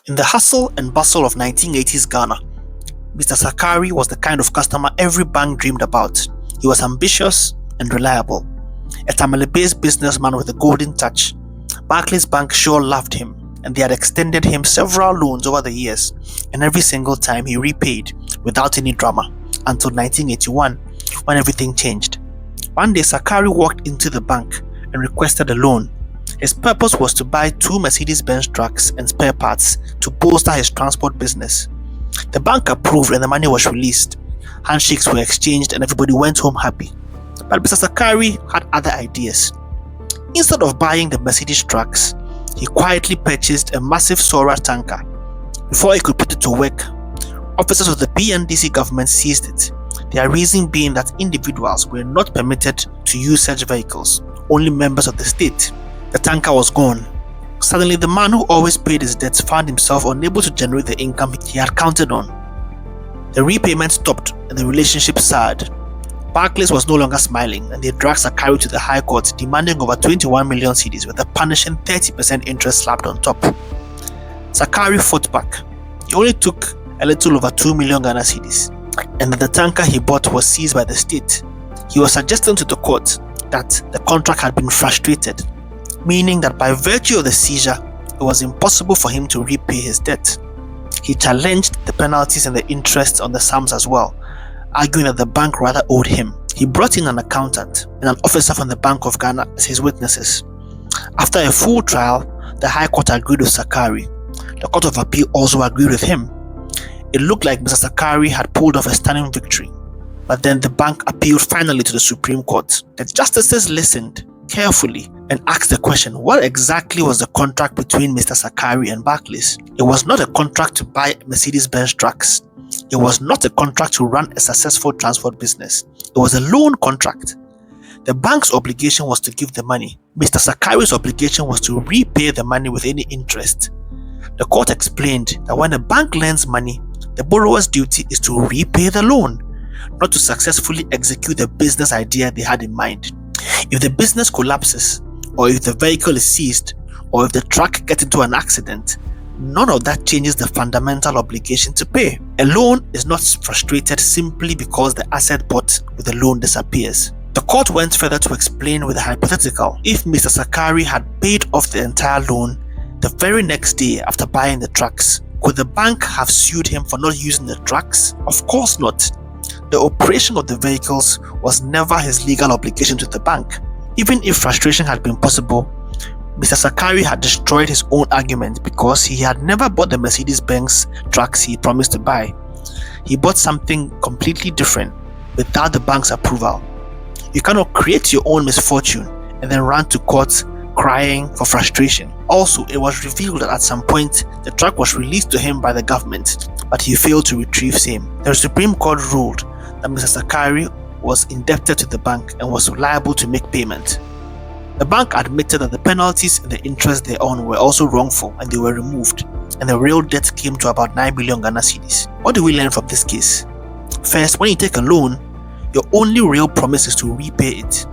In the hustle and bustle of 1980s Ghana, Mr. Sakari was the kind of customer every bank dreamed about. He was ambitious and reliable, a Tamale-based businessman with a golden touch. Barclays Bank sure loved him, and they had extended him several loans over the years, and every single time he repaid without any drama, until 1981, when everything changed. One day Sakari walked into the bank and requested a loan. His purpose was to buy 2 Mercedes-Benz trucks and spare parts to bolster his transport business. The bank approved and the money was released. Handshakes were exchanged and everybody went home happy. But Mr. Sakari had other ideas. Instead of buying the Mercedes trucks, he quietly purchased a massive Sora tanker. Before he could put it to work, officers of the PNDC government seized it, their reason being that individuals were not permitted to use such vehicles, only members of the state. The tanker was gone. Suddenly, the man who always paid his debts found himself unable to generate the income he had counted on. The repayment stopped and the relationship soured. Barclays was no longer smiling and they dragged Sakari to the High Court, demanding over 21 million cedis with a punishing 30% interest slapped on top. Sakari fought back. He only took a little over 2 million Ghana cedis, and the tanker he bought was seized by the state. He was suggesting to the court that the contract had been frustrated, meaning that by virtue of the seizure, it was impossible for him to repay his debt. He challenged the penalties and the interest on the sums as well, arguing that the bank rather owed him. He brought in an accountant and an officer from the Bank of Ghana as his witnesses. After a full trial, the High Court agreed with Sakari. The Court of Appeal also agreed with him. It looked like Mr. Sakari had pulled off a stunning victory, but then the bank appealed finally to the Supreme Court. The justices listened carefully and asked the question, what exactly was the contract between Mr. Sakari and Barclays? It was not a contract to buy Mercedes-Benz trucks. It was not a contract to run a successful transport business. It was a loan contract. The bank's obligation was to give the money. Mr. Sakari's obligation was to repay the money with any interest. The court explained that when a bank lends money, the borrower's duty is to repay the loan, not to successfully execute the business idea they had in mind. If the business collapses, or if the vehicle is seized, or if the truck gets into an accident, none of that changes the fundamental obligation to pay. A loan is not frustrated simply because the asset bought with the loan disappears. The court went further to explain with a hypothetical. If Mr. Sakari had paid off the entire loan the very next day after buying the trucks, could the bank have sued him for not using the trucks? Of course not. The operation of the vehicles was never his legal obligation to the bank. Even if frustration had been possible, Mr. Sakari had destroyed his own argument because he had never bought the Mercedes-Benz trucks he promised to buy. He bought something completely different without the bank's approval. You cannot create your own misfortune and then run to court crying for frustration. Also, it was revealed that at some point the truck was released to him by the government, but he failed to retrieve same. The Supreme Court ruled that Mr. Sakari was indebted to the bank and was liable to make payment. The bank admitted that the penalties and the interest thereon were also wrongful and they were removed, and the real debt came to about 9 billion Ghana cedis. What do we learn from this case? First, when you take a loan, your only real promise is to repay it.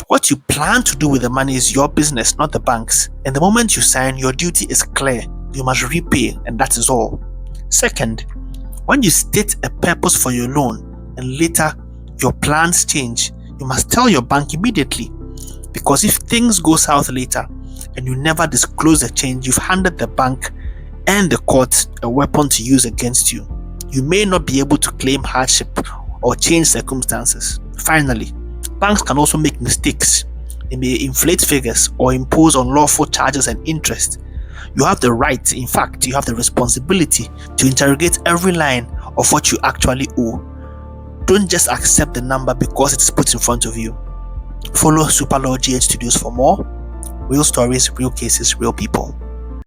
What you plan to do with the money is your business, not the bank's. And the moment you sign, your duty is clear. You must repay, and that is all. Second, when you state a purpose for your loan and later your plans change, you must tell your bank immediately. Because if things go south later and you never disclose the change, you've handed the bank and the court a weapon to use against you. You may not be able to claim hardship or change circumstances. Finally, banks can also make mistakes. They may inflate figures or impose unlawful charges and interest. You have the right, in fact, you have the responsibility to interrogate every line of what you actually owe. Don't just accept the number because it is put in front of you. Follow Super Law GH Studios for more real stories, real cases, real people.